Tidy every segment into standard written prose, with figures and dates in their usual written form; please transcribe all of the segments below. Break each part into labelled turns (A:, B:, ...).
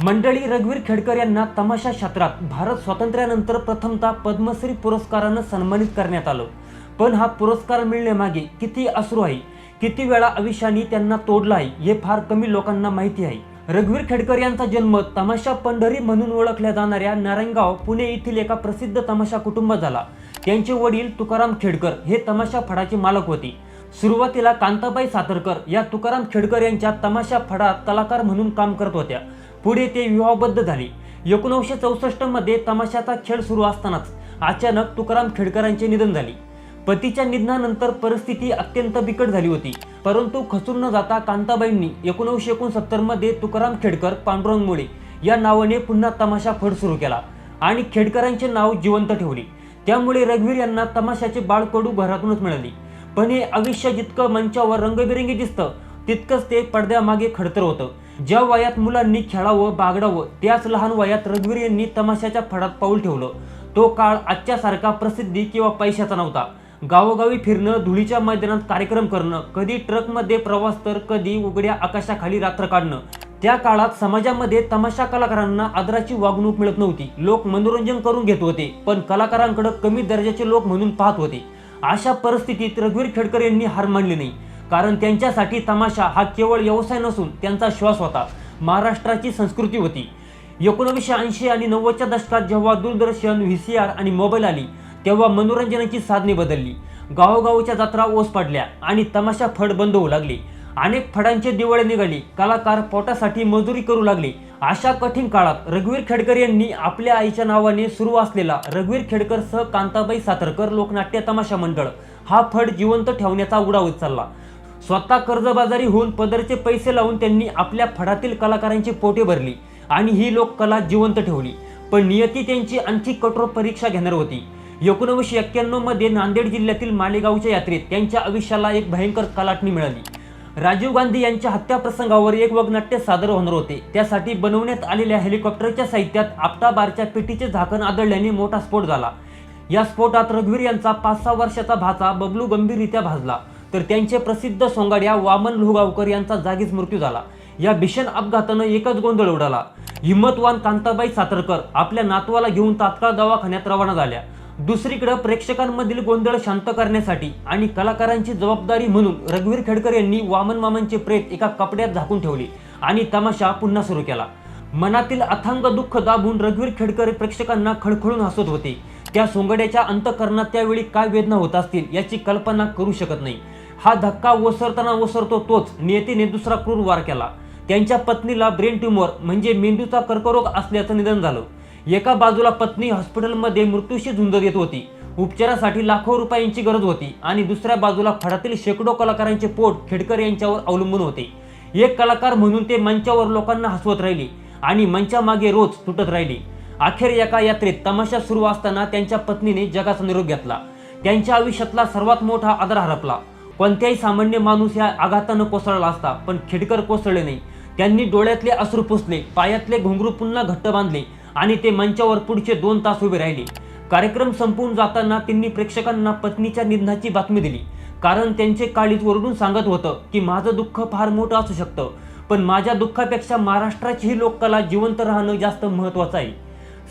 A: मंडळी, रघुवीर खेडकर यांना तमाशा क्षेत्रात भारत स्वातंत्र्यानंतर प्रथमतः पद्मश्री पुरस्काराने सन्मानित करण्यात आलं। पण हा पुरस्कार मिळण्यामागे किती अश्रू आहे, किती वेळा आयुष्याने त्यांना तोडलं आहे, हे फार कमी लोकांना माहिती आहे। रघुवीर खेडकर यांचा जन्म तमाशा पंढरी म्हणून ओळखल्या जाणाऱ्या नारायणगाव, पुणे येथील एका प्रसिद्ध तमाशा कुटुंबात झाला। त्यांचे वडील तुकाराम खेडकर हे तमाशा फडाचे मालक होते। सुरुवातीला कांताबाई सातारकर या तुकाराम खेडकर यांच्या तमाशा फडात कलाकार म्हणून काम करत होत्या। पुढे ते विवाहबद्ध झाले। 1964 मध्ये तमाशाचा खेळ सुरू असतानाच अचानक तुकाराम खेडकरांचे निधन झाले। पतीच्या निधनानंतर परिस्थिती अत्यंत बिकट झाली होती, परंतु खचून न जाता कांताबाईंनी 1969 मध्ये तुकाराम खेडकर पांडुरंग मुळे या नावाने पुन्हा तमाशा फड सुरू केला आणि खेडकरांचे नाव जिवंत ठेवले। त्यामुळे रघुवीर यांना तमाशाचे बाळकडू घरातूनच मिळाले। पण हे आयुष्य जितकं मंचावर रंगबिरंगी दिसतं, तितकंच ते पडद्यामागे खडतर होतं। ज्या वयात मुलांनी खेळावं बागडावं, त्याच लहान वयात रघुवीर यांनी तमाशाच्या फडात पाऊल ठेवलं। तो काळ आजच्या सारखा प्रसिद्धी किंवा पैशाचा नव्हता। गावोगावी फिरणं, धुळीच्या मैदानात कार्यक्रम करणं, कधी ट्रकमध्ये प्रवास तर कधी उघड्या आकाशाखाली रात्र काढणं। त्या काळात समाजामध्ये तमाशा कलाकारांना आदराची वागणूक मिळत नव्हती। लोक मनोरंजन करून घेत होते, पण कलाकारांकडे कमी दर्जाचे लोक म्हणून पाहत होते। अशा परिस्थितीत रघुवीर खेडकर यांनी हार मानली नाही, कारण त्यांच्यासाठी तमाशा हा केवळ व्यवसाय नसून त्यांचा श्वास होता, महाराष्ट्राची संस्कृती होती। 1980 आणि 90च्या दशकात जेव्हा दूरदर्शन, व्हीसीआर आणि मोबाईल आली, तेव्हा मनोरंजनाची साधने बदलली। गावोगावच्या जत्रा ओस पडल्या आणि तमाशा फड बंद होऊ लागले। अनेक फडांचे दिवाळे निघाले, कलाकार पोटासाठी मजुरी करू लागले। अशा कठीण काळात रघुवीर खेडकर यांनी आपल्या आईच्या नावाने सुरू असलेला रघुवीर खेडकर सह कांताबाई सातारकर लोकनाट्य तमाशा मंडळ हा फड जिवंत ठेवण्याचा उडा उचलला। स्वतः कर्जबाजारी होऊन पदरचे पैसे लावून त्यांनी आपल्या फडातील कलाकारांची पोटे भरली आणि ही लोककला जिवंत ठेवली। पण नियती त्यांची आणखी कठोर परीक्षा घेणार होती। 1991 मध्ये नांदेड जिल्ह्यातील मालेगावच्या यात्रेत त्यांच्या आयुष्याला एक भयंकर कलाटणी मिळाली। राजीव गांधी यांच्या हत्या प्रसंगावर एक वगनाट्य सादर होणार होते। त्यासाठी बनवण्यात आलेल्या हेलिकॉप्टरच्या साहित्यात आपटा बारच्या पेटीचे झाकण आदळल्याने मोठा स्फोट झाला। या स्फोटात रघुवीर यांचा 5-6 वर्षाचा भाचा बबलू गंभीररित्या भाजला, तर त्यांचे प्रसिद्ध सोंगाड्या वामन लोहगावकर यांचा जागीच मृत्यू झाला। या भीषण अपघातानं एकच गोंधळ उडाला। हिम्मतवान कांताबाई सातारकर आपल्या नातवाला घेऊन तात्काळ दवाखान्यात रवाना झाल्या। दुसरीकडे प्रेक्षकांमधील गोंधळ शांत करण्यासाठी आणि कलाकारांची जबाबदारी म्हणून रघुवीर खेडकर यांनी वामन मामांचे प्रेत एका कपड्यात झाकून ठेवले आणि तमाशा पुन्हा सुरू केला। मनातील अथांग दुःख दाबून रघुवीर खेडकर प्रेक्षकांना खळखळून हसत होते। त्या सोंगड्याच्या अंतःकरणात त्यावेळी काय वेदना होत असतील याची कल्पना करू शकत नाही। हा धक्का ओसरताना ओसरतो तोच नियतीने दुसरा क्रूर वार केला। त्यांच्या पत्नीला ब्रेन ट्यूमर म्हणजे मेंदूचा कर्करोग असल्याचं निधन झालं। एका बाजूला पत्नी हॉस्पिटलमध्ये मृत्यूशी झुंज देत होती, उपचारासाठी लाखो रुपयांची गरज होती, आणि दुसऱ्या बाजूला फडातील शेकडो कलाकारांचे पोट खेडकर यांच्यावर अवलंबून होते। एक कलाकार म्हणून ते मंचावर लोकांना हसवत राहिले आणि मंचामागे रोज तुटत राहिले। अखेर एका यात्रेत तमाशा सुरू असताना त्यांच्या पत्नीने जगाचा निरोप घेतला। त्यांच्या आयुष्यातला सर्वात मोठा आदर हरपला। कोणत्याही सामान्य माणूस या आघातानं कोसळला असता, पण खेडकर कोसळले नाही। त्यांनी डोळ्यातले अश्रू पुसले, पायातले घुंगरू पुन्हा घट्ट बांधले आणि ते मंचावर पुढचे 2 तास उभे राहिले। कार्यक्रम संपून जाताना त्यांनी प्रेक्षकांना पत्नीच्या निधनाची बातमी दिली, कारण त्यांचे काळीज ओरडून सांगत होतं की माझं दुःख फार मोठं असू शकतं, पण माझ्या दुःखापेक्षा महाराष्ट्राची ही लोककला जिवंत राहणं जास्त महत्त्वाचं आहे।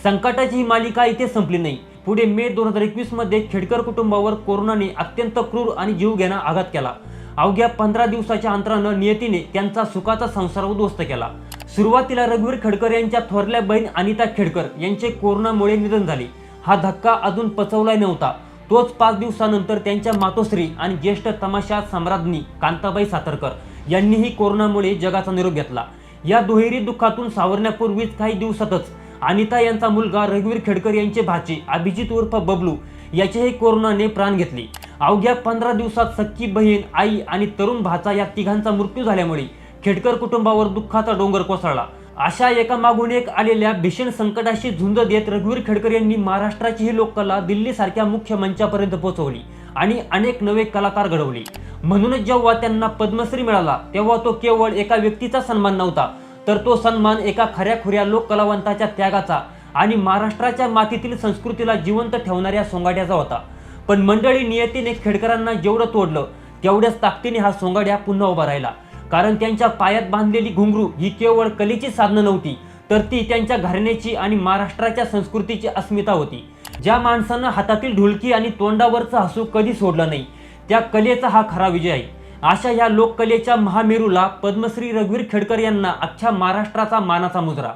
A: संकटाची ही मालिका इथे संपली नाही। पुढे मे 2021 मध्ये खेडकर कुटुंबावर कोरोनाने अत्यंत क्रूर आणि जीवघेणा आघात केला। अवघ्या 15 दिवसाच्या अंतरानं नियतीने त्यांचा सुखाचा संसार उद्ध्वस्त केला। सुरुवातीला रघुवीर खेडकर यांच्या थोरल्या बहीण अनिता खेडकर यांचे कोरोनामुळे निधन झाले। हा धक्का अजून पचवला नव्हता। तोच 5 दिवसानंतर त्यांच्या मातोश्री आणि ज्येष्ठ तमाशा सम्राज्ञी कांताबाई सातारकर यांनीही कोरोनामुळे जगाचा निरोप घेतला। या दुहेरी दुःखातून सावरण्यापूर्वीच काही दिवसातच अनिता यांचा मुलगा रघुवीर खेडकर यांचे भाचे अभिजित उर्फ बबलू याचेही कोरोनाने प्राण घेतले। अवघ्या 15 दिवसात सख्खी बहीण, आई आणि तरुण भाचा या तिघांचा मृत्यू झाल्यामुळे खेडकर कुटुंबावर दुःखाचा डोंगर कोसळला। अशा एकामागून एक आलेल्या भीषण संकटाशी झुंज देत रघुवीर खेडकर यांनी महाराष्ट्राची ही लोककला दिल्लीसारख्या मुख्य मंचापर्यंत पोहोचवली आणि अनेक नवे कलाकार घडवले। म्हणूनच जेव्हा त्यांना पद्मश्री मिळाला, तेव्हा तो केवळ एका व्यक्तीचा सन्मान नव्हता, तर तो सन्मान एका खऱ्याखुऱ्या लोककलावंताच्या त्यागाचा आणि महाराष्ट्राच्या मातीतील संस्कृतीला जिवंत ठेवणाऱ्या सोंगाड्याचा होता। पण मंडळी, नियतीने खेडकरांना जेवढं तोडलं, तेवढ्याच ताकदीने हा सोंगाड्या पुन्हा उभा राहिला। कारण त्यांच्या पायात बांधलेली घुंगरू ही केवळ कलेची साधनं नव्हती, तर ती त्यांच्या घराण्याची आणि महाराष्ट्राच्या संस्कृतीची अस्मिता होती. ज्या माणसानं हातातील ढोलकी आणि तोंडावरचं हसू कधी सोडलं नाही, त्या कलेचा हा खरा विजय आहे. अशा या लोककलेच्या महामेरूला पद्मश्री रघुवीर खेडकर यांना अख्ख्या महाराष्ट्राचा मानाचा मुजरा.